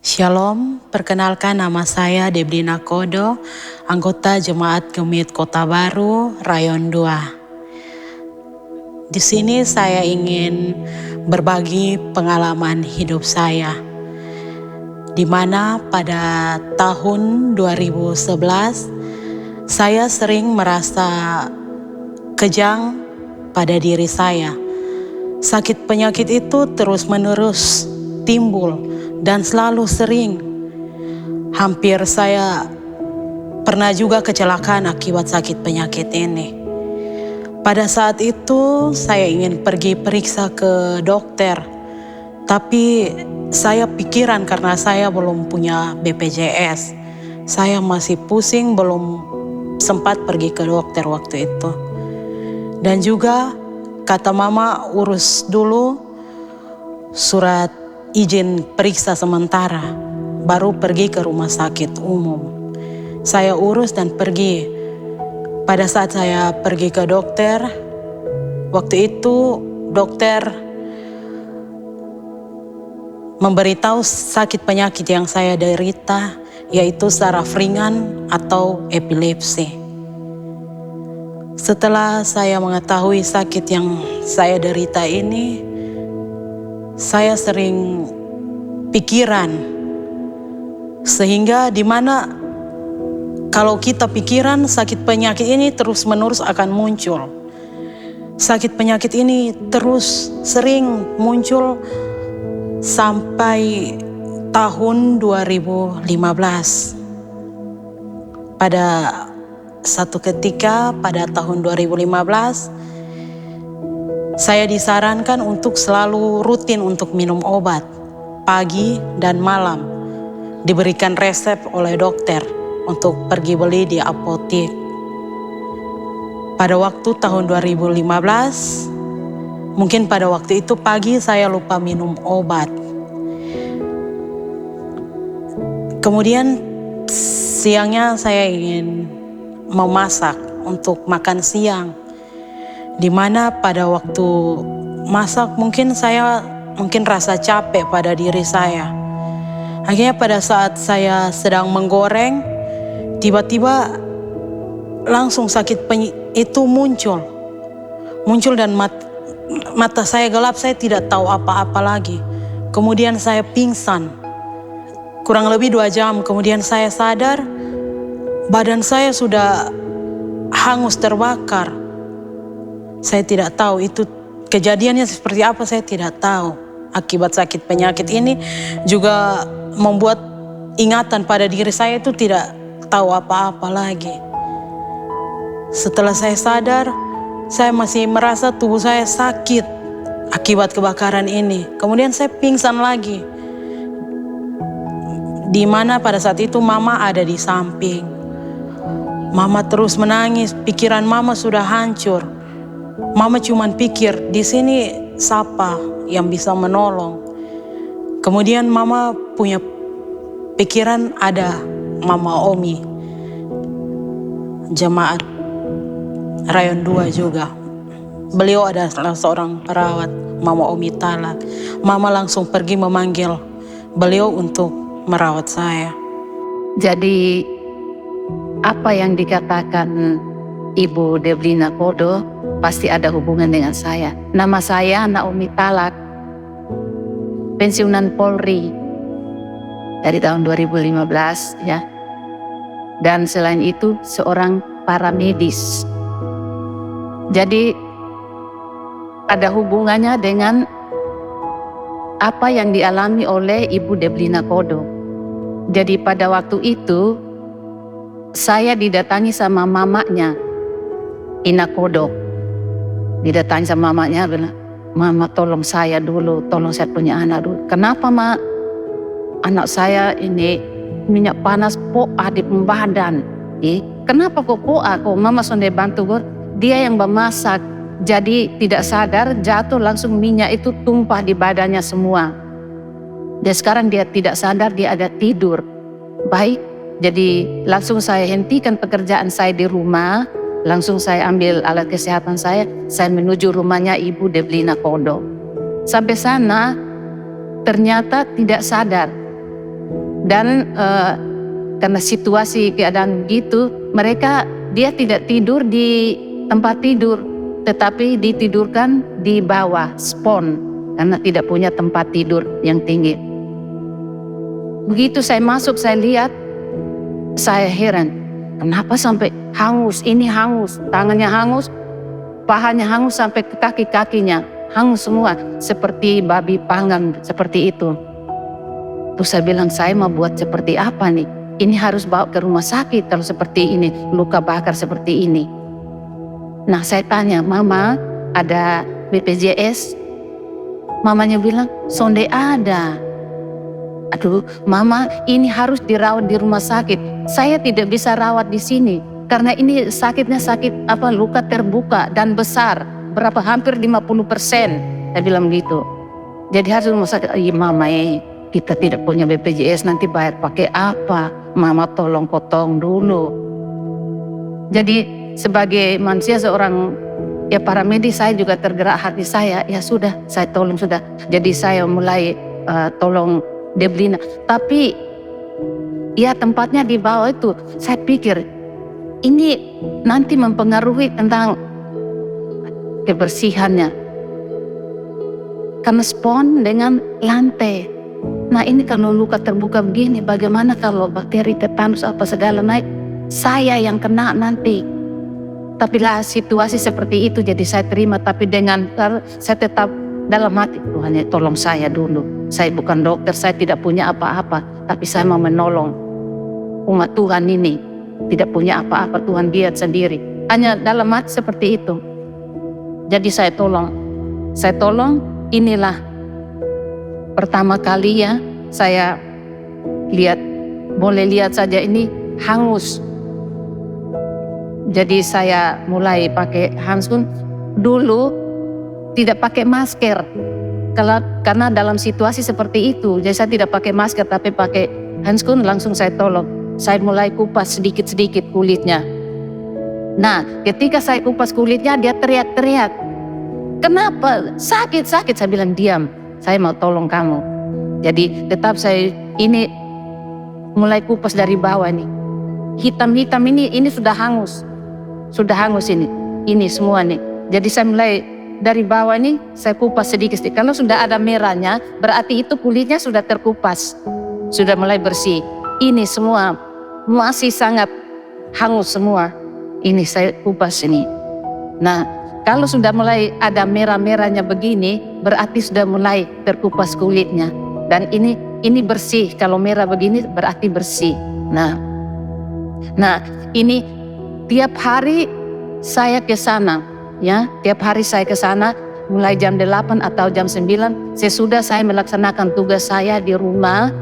Shalom, perkenalkan nama saya Deblina Kodo, anggota Jemaat Gemit Kota Baru, Rayon 2. Di sini saya ingin berbagi pengalaman hidup saya, di mana pada tahun 2011 saya sering merasa kejang pada diri saya. Sakit penyakit itu terus-menerus timbul dan selalu sering. Hampir saya pernah juga kecelakaan akibat sakit penyakit ini. Pada saat itu saya ingin pergi periksa ke dokter, tapi saya pikiran karena saya belum punya BPJS. Saya masih pusing, belum sempat pergi ke dokter waktu itu. Dan juga kata mama urus dulu surat izin periksa sementara, baru pergi ke rumah sakit umum. Saya urus dan pergi. Pada saat saya pergi ke dokter, waktu itu dokter memberitahu sakit penyakit yang saya derita, yaitu saraf ringan atau epilepsi. Setelah saya mengetahui sakit yang saya derita ini, saya sering pikiran, sehingga dimana kalau kita pikiran sakit penyakit ini terus-menerus akan muncul. Sakit penyakit ini terus sering muncul sampai tahun 2015. Pada satu ketika pada tahun 2015, saya disarankan untuk selalu rutin untuk minum obat pagi dan malam. Diberikan resep oleh dokter untuk pergi beli di apotek. Pada waktu tahun 2015, mungkin pada waktu itu pagi saya lupa minum obat. Kemudian siangnya saya ingin memasak untuk makan siang, di mana pada waktu masak mungkin rasa capek pada diri saya. Akhirnya pada saat saya sedang menggoreng, tiba-tiba langsung sakit itu muncul dan mata saya gelap, saya tidak tahu apa-apa lagi. Kemudian saya pingsan. Kurang lebih 2 jam kemudian saya sadar, badan saya sudah hangus terbakar. Saya tidak tahu itu kejadiannya seperti apa, saya tidak tahu. Akibat sakit penyakit ini juga membuat ingatan pada diri saya itu tidak tahu apa-apa lagi. Setelah saya sadar, saya masih merasa tubuh saya sakit akibat kebakaran ini. Kemudian saya pingsan lagi. Di mana pada saat itu mama ada di samping. Mama terus menangis, pikiran mama sudah hancur. Mama cuman pikir, di sini siapa yang bisa menolong. Kemudian mama punya pikiran ada Mama Omi, jemaat Rayon 2 juga. Beliau adalah seorang perawat, Mama Omi Talak. Mama langsung pergi memanggil beliau untuk merawat saya. Jadi apa yang dikatakan Ibu Deblina Kodo pasti ada hubungan dengan saya. Nama saya Naomi Talak, pensiunan Polri dari tahun 2015 ya. Dan selain itu seorang paramedis. Jadi ada hubungannya dengan apa yang dialami oleh Ibu Deblina Kodo. Jadi pada waktu itu saya didatangi sama mamanya, Ina Kodo. Didatangi sama mamanya, bilang, "Mama tolong saya dulu, tolong saya punya anak dulu." "Kenapa, Ma?" "Anak saya ini minyak panas poa di badan." "Kenapa kok poa? Kok Mama sudah bantu gue?" "Dia yang memasak, jadi tidak sadar jatuh langsung minyak itu tumpah di badannya semua. Dan sekarang dia tidak sadar, dia ada tidur." Baik, jadi langsung saya hentikan pekerjaan saya di rumah. Langsung saya ambil alat kesehatan saya menuju rumahnya Ibu Deblina Kodo. Sampai sana ternyata tidak sadar. Dan karena situasi keadaan gitu, dia tidak tidur di tempat tidur, tetapi ditidurkan di bawah spon karena tidak punya tempat tidur yang tinggi. Begitu saya masuk, saya lihat, saya heran, kenapa sampai hangus, ini hangus, tangannya hangus, pahanya hangus sampai ke kaki-kakinya, hangus semua, seperti babi panggang, seperti itu. Terus saya bilang, saya mau buat seperti apa nih? Ini harus bawa ke rumah sakit kalau seperti ini, luka bakar seperti ini. Nah saya tanya, Mama ada BPJS? Mamanya bilang, sonde ada. Aduh Mama, ini harus dirawat di rumah sakit. Saya tidak bisa rawat di sini karena ini sakitnya luka terbuka dan besar, hampir 50%. Saya bilang gitu. Jadi harus rumah sakit. Iya Mama, kita tidak punya BPJS, nanti bayar pakai apa? Mama tolong potong dulu. Jadi sebagai manusia, seorang paramedis, saya juga tergerak hati saya. Ya sudah, saya tolong sudah. Jadi saya mulai tolong Deblina. Tapi ya tempatnya di bawah itu, saya pikir ini nanti mempengaruhi tentang kebersihannya. Karena spon dengan lantai. Nah ini kalau luka terbuka begini, bagaimana kalau bakteri tetanus apa segala naik, saya yang kena nanti. Tapi lah situasi seperti itu, jadi saya terima. Tapi saya tetap dalam hati, Tuhan ya tolong saya dulu. Saya bukan dokter, saya tidak punya apa-apa, tapi saya mau menolong umat Tuhan ini. Tidak punya apa-apa, Tuhan lihat sendiri. Hanya dalam hati seperti itu. Jadi saya tolong, inilah pertama kali ya saya boleh lihat saja ini hangus. Jadi saya mulai pakai handskun. Dulu tidak pakai masker. Karena dalam situasi seperti itu, jadi saya tidak pakai masker tapi pakai handskun, langsung saya tolong. Saya mulai kupas sedikit-sedikit kulitnya. Nah, ketika saya kupas kulitnya, dia teriak-teriak. Kenapa? Sakit. Saya bilang, diam. Saya mau tolong kamu. Jadi tetap saya ini mulai kupas dari bawah nih. Hitam-hitam ini sudah hangus. Sudah hangus ini. Ini semua nih. Jadi saya mulai dari bawah nih, saya kupas sedikit-sedikit. Kalau sudah ada merahnya, berarti itu kulitnya sudah terkupas. Sudah mulai bersih. Ini semua masih sangat hangus semua. Ini saya kupas ini. Nah, kalau sudah mulai ada merah-merahnya begini, berarti sudah mulai terkupas kulitnya. Dan ini bersih. Kalau merah begini berarti bersih. Nah, ini tiap hari saya ke sana, ya. Tiap hari saya ke sana, mulai jam 8 atau jam 9. Sesudah saya melaksanakan tugas saya di rumah,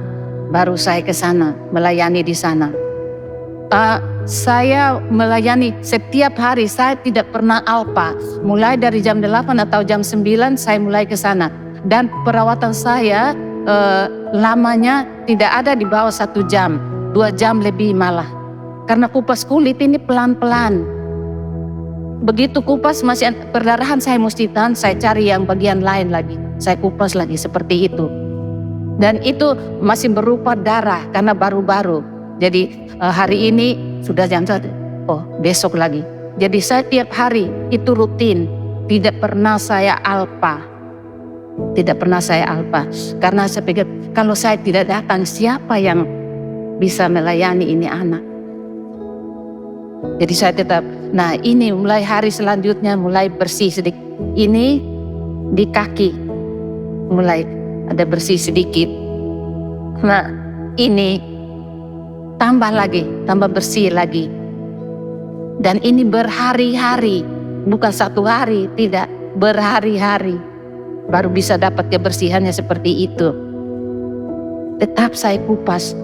baru saya ke sana, melayani di sana. Saya melayani setiap hari, saya tidak pernah alpa. Mulai dari jam 8 atau jam 9 saya mulai ke sana. Dan perawatan saya lamanya tidak ada di bawah 1 jam, 2 jam lebih malah. Karena kupas kulit ini pelan-pelan. Begitu kupas masih perdarahan, saya mesti tahan, saya cari yang bagian lain lagi. Saya kupas lagi seperti itu. Dan itu masih berupa darah karena baru-baru. Jadi hari ini sudah jam 1, besok lagi. Jadi saya tiap hari itu rutin, tidak pernah saya alpa. Tidak pernah saya alpa. Karena saya pikir kalau saya tidak datang, siapa yang bisa melayani ini anak? Jadi saya tetap, nah ini mulai hari selanjutnya mulai bersih sedikit. Ini di kaki mulai ada bersih sedikit. Nah ini tambah bersih lagi. Dan ini berhari-hari, bukan 1 hari, tidak, berhari-hari. Baru bisa dapat kebersihannya seperti itu. Tetap saya kupas.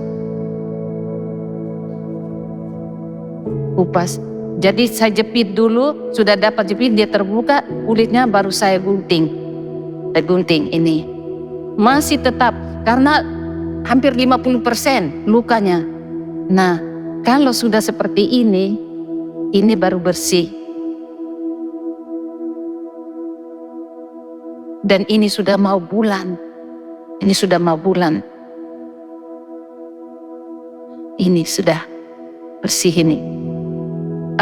Jadi saya jepit dulu, sudah dapat jepit, dia terbuka, kulitnya baru saya gunting. Saya gunting ini. Masih tetap, karena hampir 50% lukanya. Nah, kalau sudah seperti ini baru bersih. Dan ini sudah mau bulan. Ini sudah mau bulan. ini sudah bersih ini.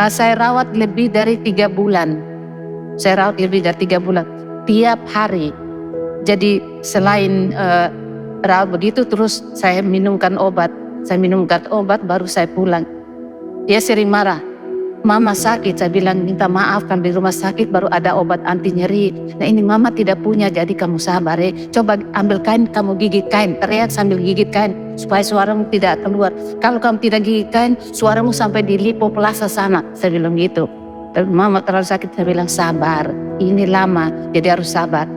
Saya rawat lebih dari 3 bulan. Saya rawat lebih dari 3 bulan. Tiap hari. Jadi selain rawat begitu, terus saya minumkan obat. Saya minumkan obat baru saya pulang. Dia sering marah. Mama sakit, saya bilang minta maaf kan di rumah sakit baru ada obat anti nyeri. Nah ini mama tidak punya, jadi kamu sabar ya. Coba ambil kain, kamu gigit kain, teriak sambil gigit kain supaya suaramu tidak keluar. Kalau kamu tidak gigit kain, suaramu sampai di Lipo Plaza sana. Saya bilang gitu. Tapi mama terlalu sakit, saya bilang sabar. Ini lama, jadi harus sabar.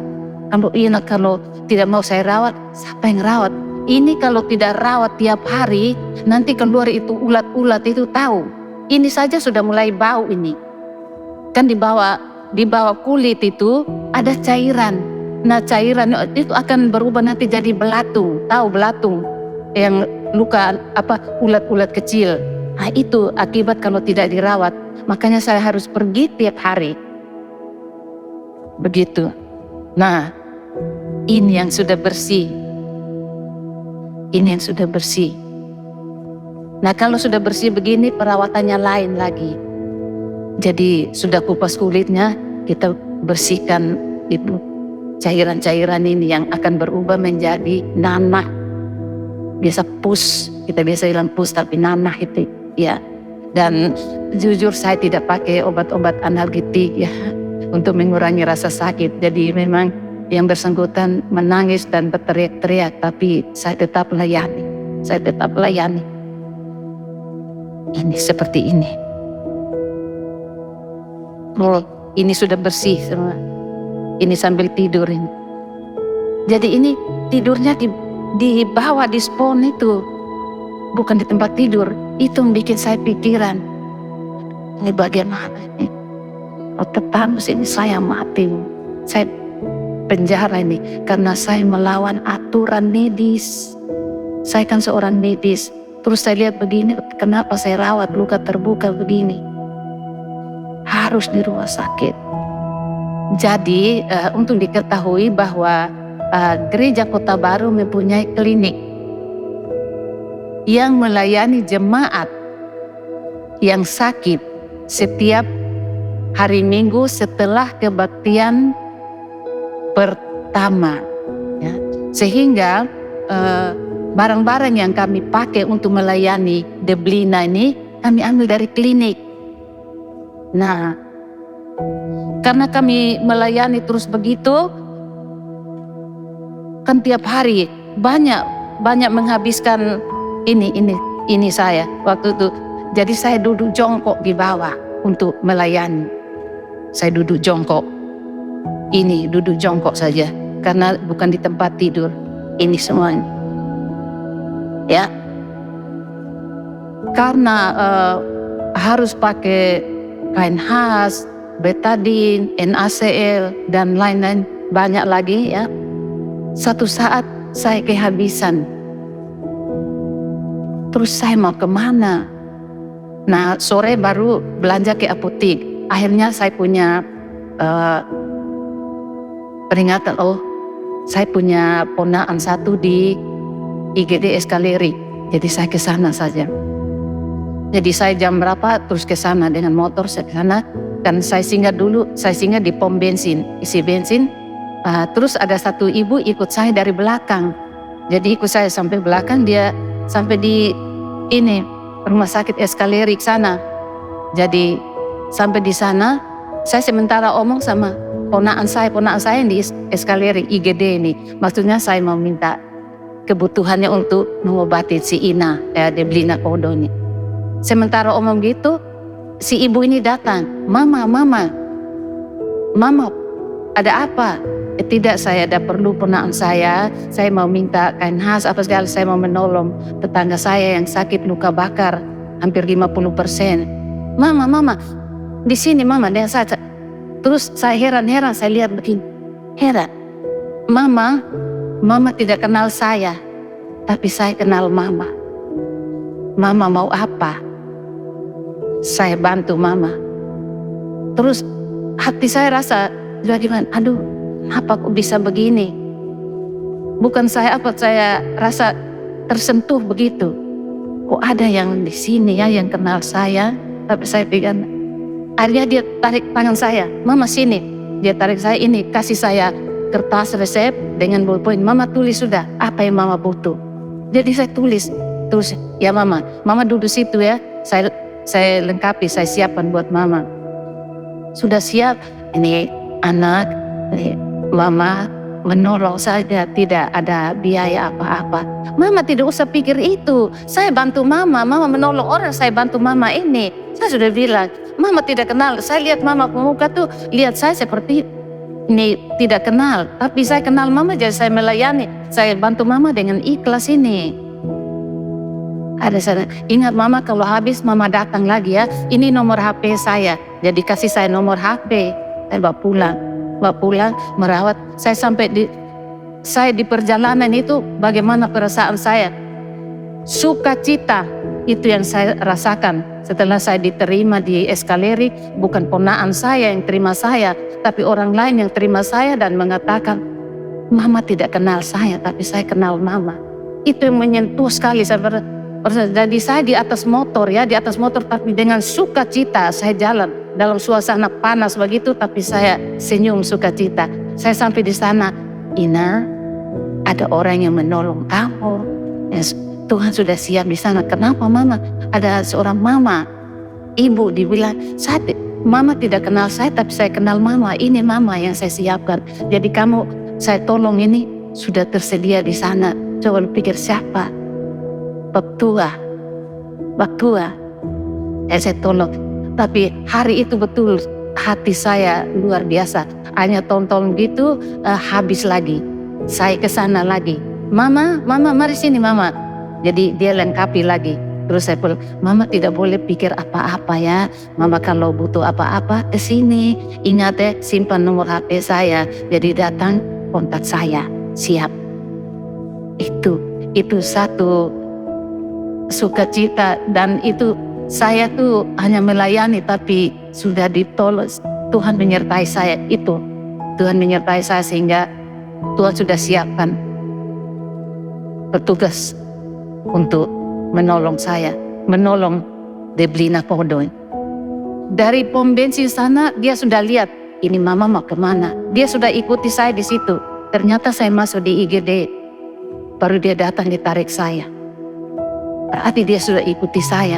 Kalau tidak mau saya rawat, siapa yang rawat? Ini kalau tidak rawat tiap hari, nanti keluar itu ulat-ulat itu tahu. Ini saja sudah mulai bau ini. Kan di bawah kulit itu ada cairan. Nah cairan itu akan berubah nanti jadi belatung. Tahu belatung? Yang luka ulat-ulat kecil. Nah itu akibat kalau tidak dirawat. Makanya saya harus pergi tiap hari. Begitu. Nah ini yang sudah bersih. Ini yang sudah bersih. Nah kalau sudah bersih begini perawatannya lain lagi. Jadi sudah kupas kulitnya, kita bersihkan itu cairan-cairan ini yang akan berubah menjadi nanah. Biasa pus, kita biasa bilang pus tapi nanah itu ya. Dan jujur saya tidak pakai obat-obat analgetik ya untuk mengurangi rasa sakit. Jadi memang yang bersangkutan menangis dan berteriak-teriak, tapi saya tetap layani. Saya tetap layani. Ini seperti ini. Oh, ini sudah bersih semua. Ini sambil tidur ini. Jadi ini tidurnya di bawah di spon itu, bukan di tempat tidur. Itu yang bikin saya pikiran. Ini bagaimana ini? Oh tetanus ini saya mati. Saya penjara ini karena saya melawan aturan medis. Saya kan seorang medis. Terus saya lihat begini, kenapa saya rawat luka terbuka begini? Harus di rumah sakit. Jadi untuk diketahui bahwa Gereja Kota Baru mempunyai klinik yang melayani jemaat yang sakit setiap hari Minggu setelah kebaktian pertama. Ya. Sehingga barang-barang yang kami pakai untuk melayani Deblina ini kami ambil dari klinik. Nah, karena kami melayani terus begitu, kan tiap hari banyak menghabiskan ini saya waktu itu. Jadi saya duduk jongkok di bawah untuk melayani. Saya duduk jongkok. Ini duduk jongkok saja karena bukan di tempat tidur. Ini semuanya. Ya, karena harus pakai kain khas, betadine, NaCl dan lain-lain banyak lagi ya. Satu saat saya kehabisan. Terus saya mau kemana? Nah sore baru belanja ke apotek. Akhirnya saya punya peringatan. Oh, saya punya ponakan satu di IGD Eskaleri, jadi saya ke sana saja. Jadi saya jam berapa terus ke sana dengan motor saya ke sana. Dan saya singgah di pom bensin, isi bensin. Terus ada satu ibu ikut saya dari belakang. Jadi ikut saya sampai belakang, dia sampai di rumah sakit Eskaleri sana. Jadi sampai di sana, saya sementara omong sama ponakan saya yang di Eskaleri IGD ini. Maksudnya saya mau minta kebutuhannya untuk mengobati si Ina, Deblina Kodo ini. Sementara omong gitu, si ibu ini datang, Mama, ada apa? Tidak, saya ada perlu ponakan saya mau minta kain khas apa segala, saya mau menolong tetangga saya yang sakit luka bakar hampir 50%. Mama, di sini Mama, dan saya. Terus saya heran, saya lihat begini, heran. Mama tidak kenal saya, tapi saya kenal Mama. Mama mau apa? Saya bantu Mama. Terus hati saya rasa bagaimana? Aduh, kenapa kok bisa begini? Bukan saya rasa tersentuh begitu. kok ada yang di sini ya yang kenal saya. Tapi saya pikir, akhirnya dia tarik tangan saya, mama sini. Dia tarik saya, ini kasih saya kertas resep dengan ballpoint. Mama tulis sudah apa yang mama butuh. Jadi saya tulis, ya mama duduk situ ya. Saya lengkapi, saya siapkan buat mama. Sudah siap, ini anak, ini mama menolong saja, tidak ada biaya apa-apa. Mama tidak usah pikir itu, saya bantu mama menolong orang, saya bantu mama ini. Saya sudah bilang, mama tidak kenal, saya lihat mama pemuka tuh, lihat saya seperti ini tidak kenal. Tapi saya kenal mama, jadi saya melayani, saya bantu mama dengan ikhlas ini. Ada sana, ingat mama kalau habis mama datang lagi ya, ini nomor HP saya, jadi kasih saya nomor HP, saya bawa pulang merawat. Saya sampai di perjalanan itu bagaimana perasaan saya, sukacita itu yang saya rasakan setelah saya diterima di Eskalerik. Bukan ponaan saya yang terima saya, tapi orang lain yang terima saya dan mengatakan, mama tidak kenal saya tapi saya kenal mama. Itu yang menyentuh sekali saya. Jadi saya di atas motor tapi dengan sukacita saya jalan dalam suasana panas begitu, tapi saya senyum sukacita. Saya sampai di sana, Ina, ada orang yang menolong kamu. Yes, Tuhan sudah siap di sana. Kenapa mama? Ada seorang mama, ibu dibilang, mama tidak kenal saya tapi saya kenal mama. Ini mama yang saya siapkan. Jadi kamu saya tolong ini sudah tersedia di sana. Coba pikir siapa? Baktua. Saya tolong. Tapi hari itu betul hati saya luar biasa. Hanya tonton gitu habis lagi. Saya ke sana lagi. Mama mari sini mama. Jadi dia lengkapi lagi. Terus saya bilang, mama tidak boleh pikir apa-apa ya. Mama kalau butuh apa-apa ke sini. Ingat ya, simpan nomor HP saya. Jadi datang kontak saya. Siap. Itu satu sukacita, dan itu saya tuh hanya melayani tapi sudah ditolong. Tuhan menyertai saya itu. Tuhan menyertai saya sehingga Tuhan sudah siapkan petugas untuk menolong saya, menolong Deblina Kodo. Dari pom bensin sana dia sudah lihat ini mama mau kemana. Dia sudah ikuti saya di situ. Ternyata saya masuk di IGD. Baru dia datang ditarik saya. Berarti dia sudah ikuti saya,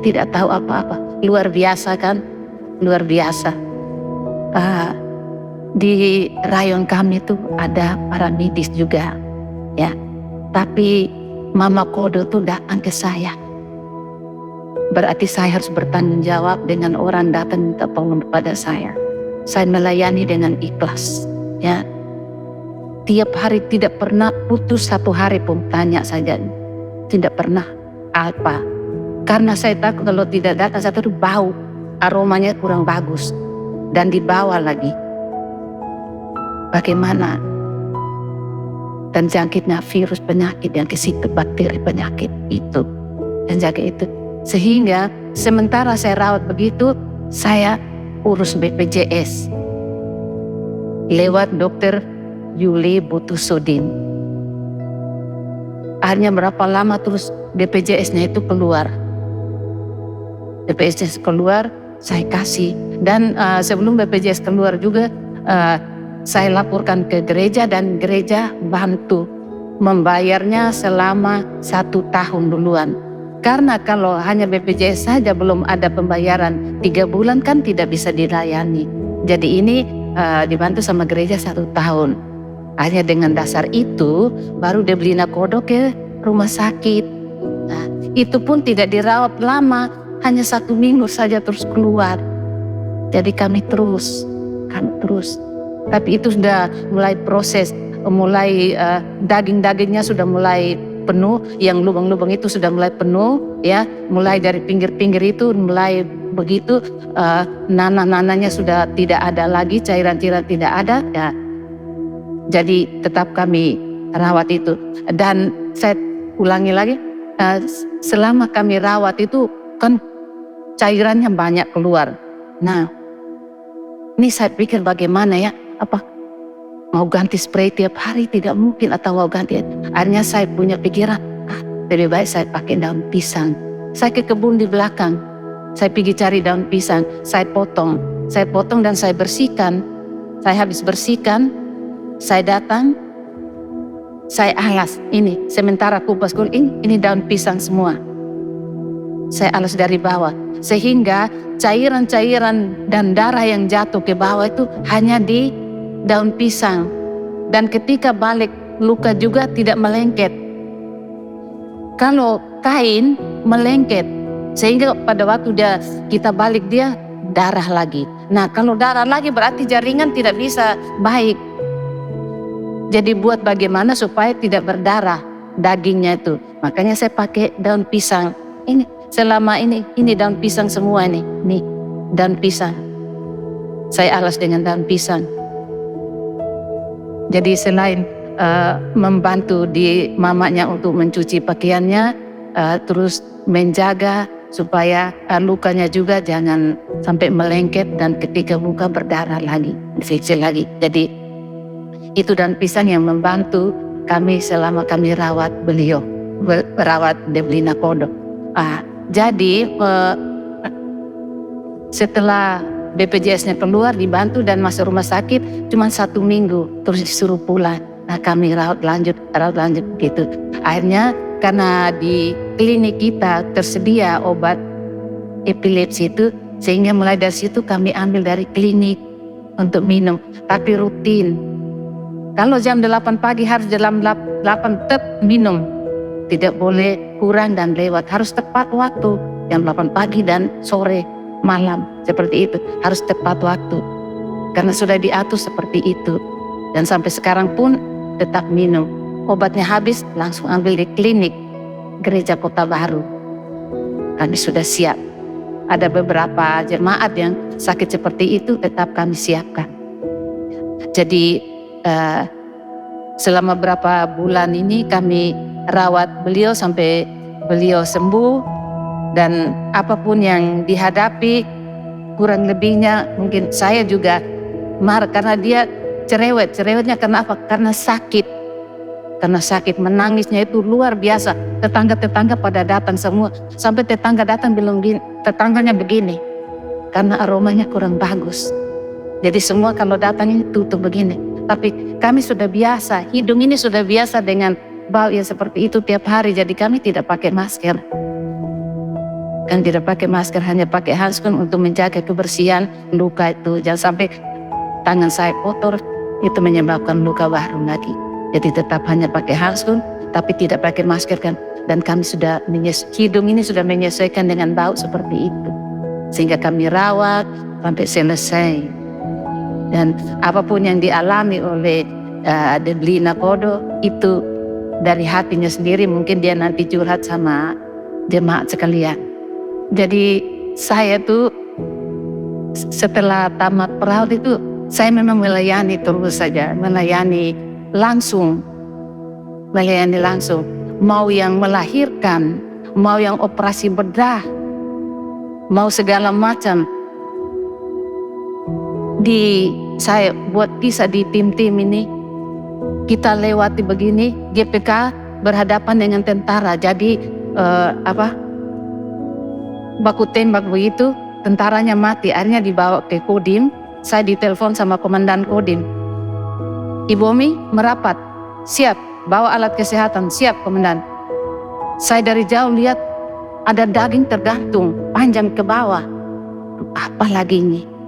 tidak tahu apa-apa. Luar biasa kan? Luar biasa. Di rayon kami tuh ada para medis juga, ya. Tapi Mama Kodo tuh datang ke saya. Berarti saya harus bertanggung jawab dengan orang datang minta tolong kepada saya. Saya melayani dengan ikhlas, ya. Tiap hari tidak pernah putus satu hari pun tanya saja, tidak pernah. Apa? Karena saya takut kalau tidak datang satu itu bau, aromanya kurang bagus dan dibawa lagi. Bagaimana? Dan jangkitnya virus penyakit yang ke situ, bakteri penyakit itu dan jaga itu. Sehingga sementara saya rawat begitu, saya urus BPJS lewat dokter Yuli Butusudin. Akhirnya berapa lama terus BPJS-nya itu keluar. BPJS keluar, saya kasih. Dan sebelum BPJS keluar juga, saya laporkan ke gereja dan gereja bantu membayarnya selama 1 tahun duluan. Karena kalau hanya BPJS saja belum ada pembayaran 3 bulan kan tidak bisa dilayani. Jadi ini dibantu sama gereja 1 tahun. Hanya dengan dasar itu baru Deblina Kodo ke rumah sakit. Nah, itu pun tidak dirawat lama, hanya 1 minggu saja terus keluar. Jadi kami terus. Tapi itu sudah mulai proses, mulai daging-dagingnya sudah mulai penuh, yang lubang-lubang itu sudah mulai penuh, ya. Mulai dari pinggir-pinggir itu mulai begitu, nanah-nanahnya sudah tidak ada lagi, cairan-cairan tidak ada, ya. Jadi tetap kami rawat itu. Dan saya ulangi lagi, selama kami rawat itu kan cairannya banyak keluar. Nah, ini saya pikir bagaimana ya, apa mau ganti spray tiap hari tidak mungkin atau mau ganti. Akhirnya saya punya pikiran, lebih baik saya pakai daun pisang. Saya ke kebun di belakang, saya pergi cari daun pisang, saya potong dan saya bersihkan. Saya habis bersihkan, saya datang, saya alas ini, sementara kupas ini daun pisang semua. Saya alas dari bawah, sehingga cairan-cairan dan darah yang jatuh ke bawah itu hanya di daun pisang. Dan ketika balik, luka juga tidak melengket. Kalau kain melengket, sehingga pada waktu kita balik dia darah lagi. Nah, kalau darah lagi berarti jaringan tidak bisa baik. Jadi buat bagaimana supaya tidak berdarah dagingnya itu. Makanya saya pakai daun pisang. Ini selama ini daun pisang semua ini. Nih, daun pisang. Saya alas dengan daun pisang. Jadi selain membantu di mamanya untuk mencuci pakaiannya, terus menjaga supaya lukanya juga jangan sampai melengket dan ketika luka berdarah lagi, infeksi lagi. Jadi itu daun pisang yang membantu kami selama kami rawat beliau, merawat Deblina Kodo. Jadi setelah BPJS-nya keluar dibantu dan masuk rumah sakit cuma 1 minggu, terus disuruh pulang. Nah, kami rawat lanjut gitu. Akhirnya karena di klinik kita tersedia obat epilepsi itu, sehingga mulai dari situ kami ambil dari klinik untuk minum, tapi rutin. Kalau jam 8 pagi harus jam 8 tetap minum. Tidak boleh kurang dan lewat, harus tepat waktu. Jam 8 pagi dan sore, malam, seperti itu. Harus tepat waktu. Karena sudah diatur seperti itu. Dan sampai sekarang pun tetap minum. Obatnya habis, langsung ambil di klinik Gereja Kota Baru. Kami sudah siap. Ada beberapa jemaat yang sakit seperti itu tetap kami siapkan. Jadi selama berapa bulan ini kami rawat beliau sampai beliau sembuh, dan apapun yang dihadapi kurang lebihnya mungkin saya juga marah karena dia cerewetnya karena apa? Karena sakit menangisnya itu luar biasa. Tetangga pada datang semua, sampai tetangga datang bilang gini, tetangganya begini karena aromanya kurang bagus. Jadi semua kalau datang ini tutup begini. Tapi kami sudah biasa, hidung ini sudah biasa dengan bau yang seperti itu tiap hari. Jadi kami tidak pakai masker. Kan tidak pakai masker, hanya pakai handskun untuk menjaga kebersihan luka itu. Jangan sampai tangan saya kotor, itu menyebabkan luka baru lagi. Jadi tetap hanya pakai handskun, tapi tidak pakai masker kan. Dan kami sudah hidung ini sudah menyesuaikan dengan bau seperti itu. Sehingga kami rawat sampai selesai. Dan apapun yang dialami oleh Deblina Kodo itu dari hatinya sendiri, mungkin dia nanti curhat sama jemaat sekalian. Jadi saya tuh setelah tamat perawat itu saya memang melayani terus saja, melayani langsung. Mau yang melahirkan, mau yang operasi bedah, mau segala macam. Saya buat kisah di tim-tim ini, kita lewati begini, GPK berhadapan dengan tentara. Jadi baku tembak begitu, tentaranya mati, akhirnya dibawa ke Kodim. Saya ditelepon sama komandan Kodim. Ibu Omi merapat, siap, bawa alat kesehatan, siap komandan. Saya dari jauh lihat ada daging tergantung panjang ke bawah. Apa lagi ini?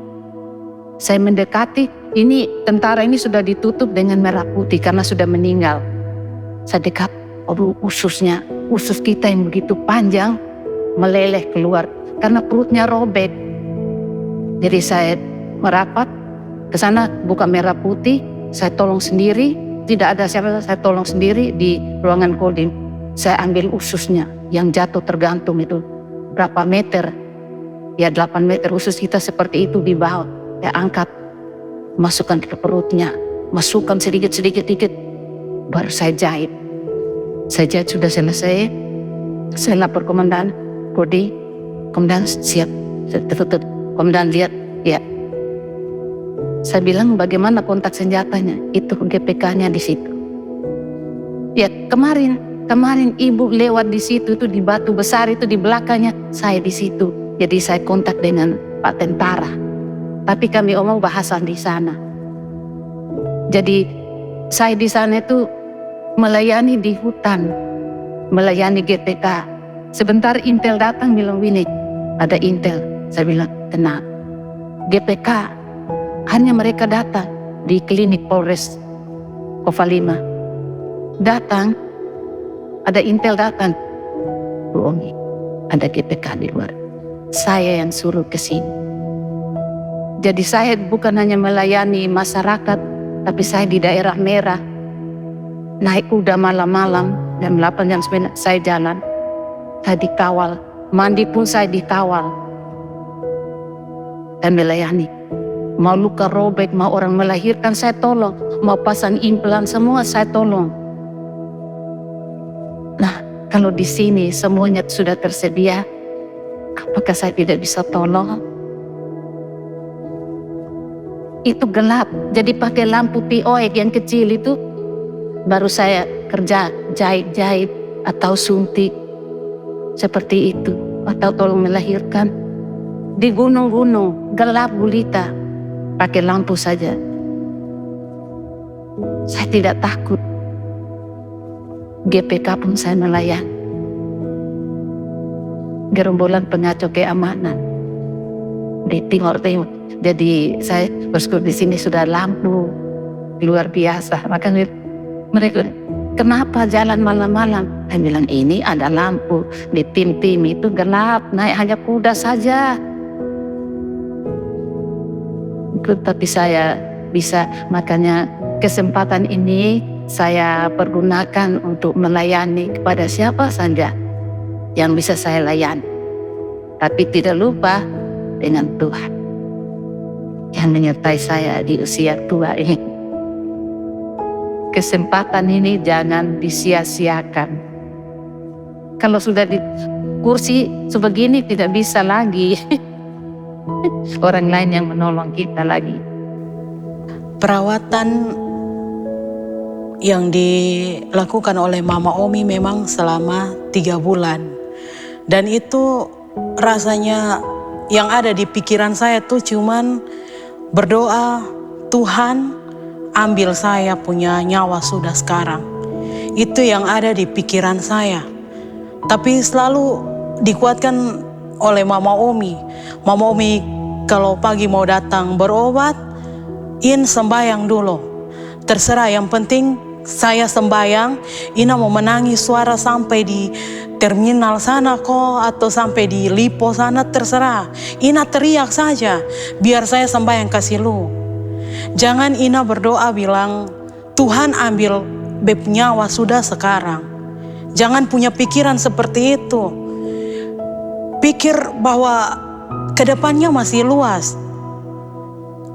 Saya mendekati, ini tentara ini sudah ditutup dengan merah putih karena sudah meninggal. Saya dekat, usus kita yang begitu panjang meleleh keluar karena perutnya robek. Jadi saya merapat ke sana, buka merah putih, saya tolong sendiri, tidak ada siapa, saya tolong sendiri di ruangan Kodim. Saya ambil ususnya yang jatuh tergantung itu berapa meter, ya 8 meter, usus kita seperti itu di bawah. Saya angkat, masukkan ke perutnya, masukkan sedikit, baru saya jahit. Saya jahit sudah selesai, saya lapor komandan, komandan siap, tertutup. Komandan lihat, ya. Saya bilang bagaimana kontak senjatanya, itu GPK-nya di situ. Ya kemarin kemarin ibu lewat di situ tuh, di batu besar itu di belakangnya, saya di situ. Jadi saya kontak dengan Pak Tentara. Tapi kami omong bahasa di sana. Jadi saya di sana itu melayani di hutan, melayani GTK. Sebentar Intel datang bilang, "Winnie, ada Intel." Saya bilang, "Tenang, GPK hanya mereka datang di klinik Polres Kovalima. Datang, ada Intel datang. Bohongi, ada GPK di luar. Saya yang suruh ke sini." Jadi saya bukan hanya melayani masyarakat, tapi saya di daerah merah. Naik kuda malam-malam, jam 8, jam 9 saya jalan. Saya dikawal, mandi pun saya dikawal. Dan melayani. Mau luka robek, mau orang melahirkan saya tolong. Mau pasang implan semua saya tolong. Nah, kalau di sini semuanya sudah tersedia, apakah saya tidak bisa tolong? Itu gelap, jadi pakai lampu TOE yang kecil itu, baru saya kerja jahit-jahit atau suntik seperti itu, atau tolong melahirkan di gunung-gunung gelap gulita, pakai lampu saja. Saya tidak takut. GPK pun saya melayani. Gerombolan pengacau keamanan di Timur Timur. Jadi saya bersyukur di sini sudah lampu luar biasa. Makanya mereka, "Kenapa jalan malam-malam?" Saya bilang, "Ini ada lampu, di tim-tim itu gelap, naik hanya kuda saja." Tapi saya bisa, makanya kesempatan ini saya pergunakan untuk melayani kepada siapa saja yang bisa saya layani. Tapi tidak lupa dengan Tuhan yang menyertai saya di usia tua ini. Kesempatan ini jangan disia-siakan. Kalau sudah di kursi sebegini tidak bisa lagi. Orang lain yang menolong kita lagi. Perawatan yang dilakukan oleh Mama Omi memang selama 3 bulan. Dan itu rasanya yang ada di pikiran saya tuh cuman berdoa, "Tuhan, ambil saya punya nyawa sudah sekarang." Itu yang ada di pikiran saya. Tapi selalu dikuatkan oleh Mama Omi. Mama Omi kalau pagi mau datang berobat, sembayang dulu. Terserah, yang penting saya sembayang. Ina mau menangis suara sampai di terminal sana kok, atau sampai di Lipo sana, terserah. Ina teriak saja, biar saya sembahyang kasih lu. Jangan Ina berdoa bilang, "Tuhan ambil beb nyawa sudah sekarang." Jangan punya pikiran seperti itu. Pikir bahwa kedepannya masih luas.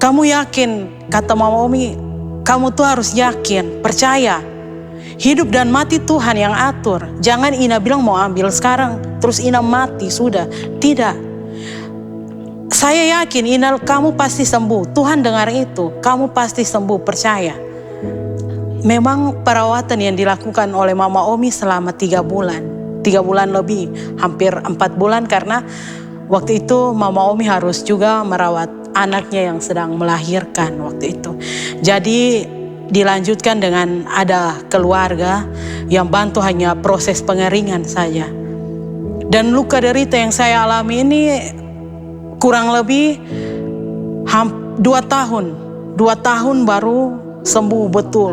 Kamu yakin, kata Mama Omi, kamu tuh harus yakin, percaya. Hidup dan mati Tuhan yang atur. Jangan Ina bilang mau ambil sekarang, terus Ina mati, sudah. Tidak. Saya yakin Ina, kamu pasti sembuh. Tuhan dengar itu, kamu pasti sembuh, percaya. Memang perawatan yang dilakukan oleh Mama Omi selama 3 bulan. 3 bulan lebih, hampir 4 bulan, karena waktu itu Mama Omi harus juga merawat anaknya yang sedang melahirkan waktu itu. Jadi dilanjutkan dengan ada keluarga yang bantu hanya proses pengeringan saja. Dan luka derita yang saya alami ini kurang lebih 2 tahun. 2 tahun baru sembuh betul.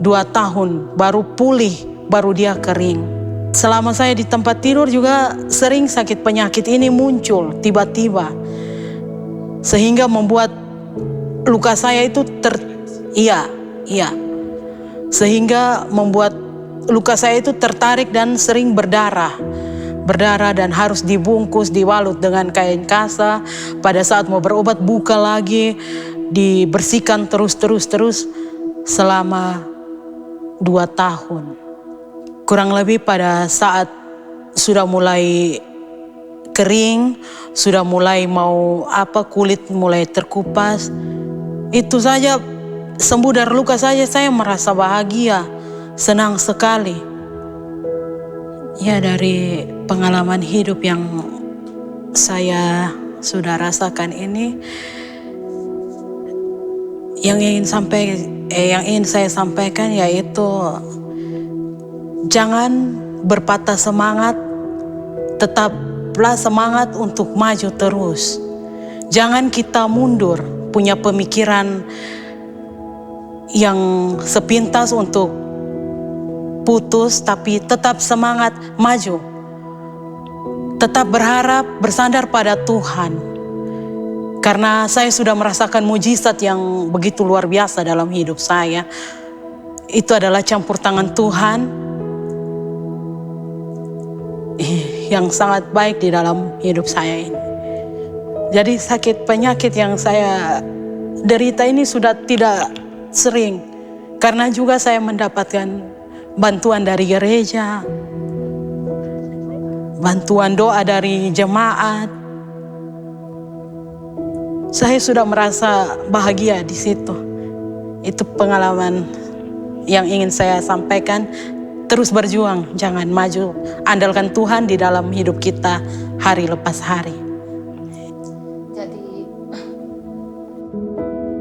2 tahun baru pulih, baru dia kering. Selama saya di tempat tidur juga sering sakit penyakit ini muncul tiba-tiba. Sehingga membuat luka saya itu sehingga membuat luka saya itu tertarik dan sering berdarah dan harus dibungkus, dibalut dengan kain kasa. Pada saat mau berobat buka lagi, dibersihkan terus selama 2 tahun. Kurang lebih pada saat sudah mulai kering, sudah mulai kulit mulai terkupas, itu saja sembuh dari luka saja saya merasa bahagia, senang sekali. Ya, dari pengalaman hidup yang saya sudah rasakan ini, yang ingin saya sampaikan yaitu jangan berpatah semangat, tetaplah semangat untuk maju terus. Jangan kita mundur, punya pemikiran yang sepintas untuk putus, tapi tetap semangat maju. Tetap berharap, bersandar pada Tuhan. Karena saya sudah merasakan mujizat yang begitu luar biasa dalam hidup saya. Itu adalah campur tangan Tuhan yang sangat baik di dalam hidup saya ini. Jadi sakit penyakit yang saya derita ini sudah tidak sering. Karena juga saya mendapatkan bantuan dari gereja, bantuan doa dari jemaat. Saya sudah merasa bahagia di situ. Itu pengalaman yang ingin saya sampaikan. Terus berjuang, jangan maju. Andalkan Tuhan di dalam hidup kita hari lepas hari. Jadi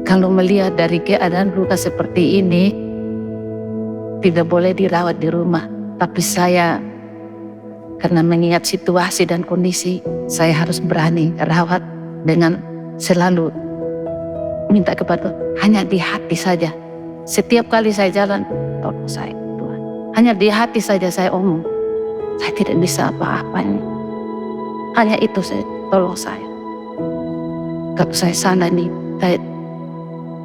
kalau melihat dari keadaan luka seperti ini, tidak boleh dirawat di rumah. Tapi saya, karena mengingat situasi dan kondisi, saya harus berani rawat dengan selalu minta kepada Tuhan. Hanya di hati saja. Setiap kali saya jalan, tolong saya Tuhan. Hanya di hati saja saya omong, saya tidak bisa apa-apa ini. Hanya itu saja, tolong saya. Kalau saya sana nih, saya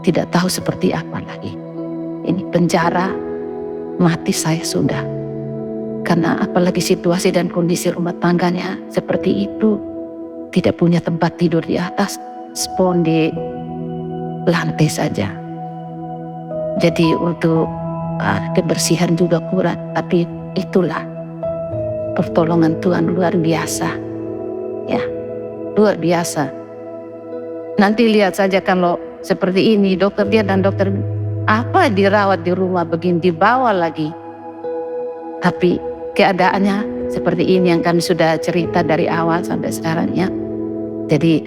tidak tahu seperti apa lagi. Ini penjara, mati saya sudah. Karena apalagi situasi dan kondisi rumah tangganya seperti itu, tidak punya tempat tidur di atas, spon di lantai saja. Jadi untuk kebersihan juga kurang, tapi itulah pertolongan Tuhan luar biasa. Ya, luar biasa. Nanti lihat saja kalau seperti ini, dokter dia dan dokter apa dirawat di rumah begini, dibawa lagi. Tapi keadaannya seperti ini yang kami sudah cerita dari awal sampai sekarang ya. Jadi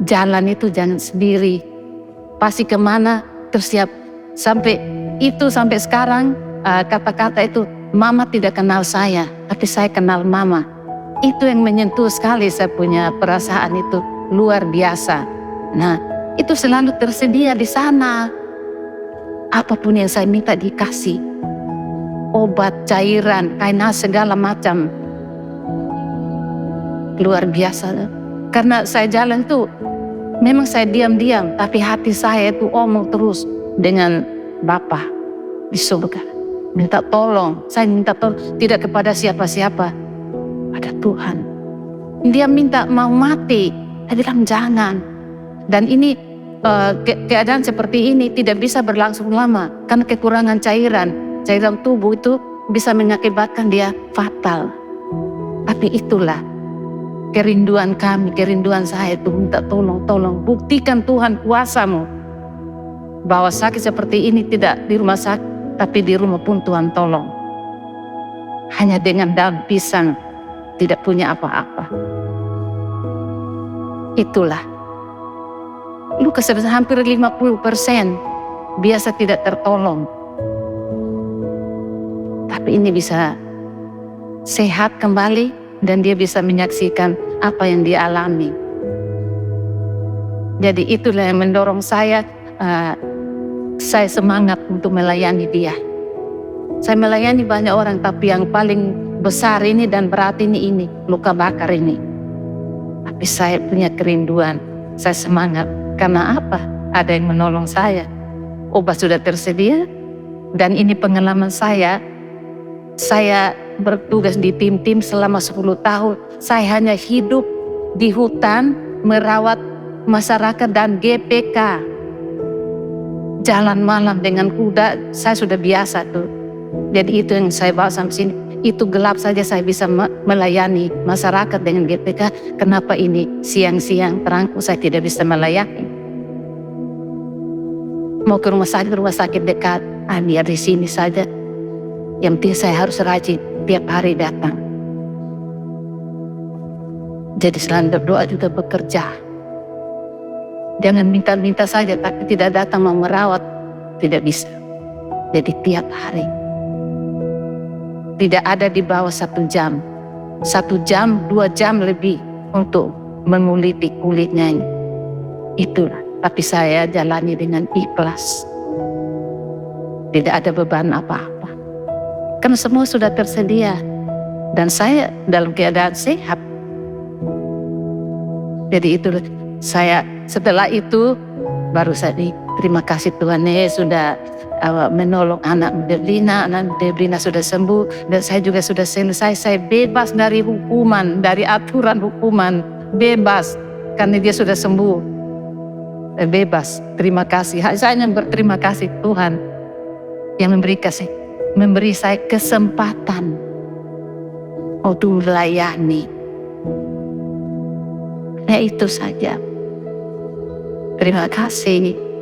jalan itu jangan sendiri. Pasti kemana tersiap. Sampai sekarang kata-kata itu, mama tidak kenal saya, tapi saya kenal mama. Itu yang menyentuh sekali, saya punya perasaan itu luar biasa. Nah, itu selalu tersedia di sana. Apapun yang saya minta dikasih. Obat, cairan, kainan segala macam. Luar biasa. Karena saya jalan tuh, memang saya diam-diam, tapi hati saya itu omong terus dengan Bapa di surga. Minta tolong, saya minta tolong tidak kepada siapa-siapa, pada Tuhan. Dia minta mau mati, saya bilang jangan. Dan ini keadaan seperti ini tidak bisa berlangsung lama karena kekurangan cairan tubuh itu bisa mengakibatkan dia fatal. Tapi itulah kerinduan kami, kerinduan saya itu minta tolong buktikan Tuhan kuasa-Mu. Bahwa sakit seperti ini tidak di rumah sakit, tapi di rumah pun Tuhan tolong. Hanya dengan daun pisang, tidak punya apa-apa. Itulah. Luka sebesar hampir 50% biasa tidak tertolong. Tapi ini bisa sehat kembali dan dia bisa menyaksikan apa yang dia alami. Jadi itulah yang mendorong saya semangat untuk melayani dia. Saya melayani banyak orang, tapi yang paling besar ini dan berat ini luka bakar ini. Tapi saya punya kerinduan, saya semangat. Karena apa? Ada yang menolong saya. Obat sudah tersedia, dan ini pengalaman saya. Saya bertugas di tim-tim selama 10 tahun. Saya hanya hidup di hutan, merawat masyarakat dan GPK. Jalan malam dengan kuda, saya sudah biasa tuh. Jadi itu yang saya bawa sampai sini. Itu gelap saja saya bisa melayani masyarakat dengan GPK. Kenapa ini siang-siang terangku saya tidak bisa melayani? Mau ke rumah sakit dekat. Biar di sini saja. Yang penting saya harus rajin. tiap hari datang. Jadi selain berdoa juga bekerja. Jangan minta-minta saja tapi tidak datang mau merawat, tidak bisa. Jadi tiap hari. Tidak ada di bawah 1 jam. 1 jam, 2 jam lebih untuk menguliti kulitnya ini. Itulah. Tapi saya jalani dengan ikhlas. Tidak ada beban apa-apa. Kan semua sudah tersedia. Dan saya dalam keadaan sehat. Jadi itu saya setelah itu baru saya terima kasih Tuhan sudah menolong anak Debrina sudah sembuh dan saya juga sudah selesai. Saya bebas dari hukuman, dari aturan hukuman, bebas karena dia sudah sembuh. Bebas, terima kasih. Saya hanya berterima kasih Tuhan yang memberi saya kesempatan untuk melayani. Ya itu saja. Terima kasih.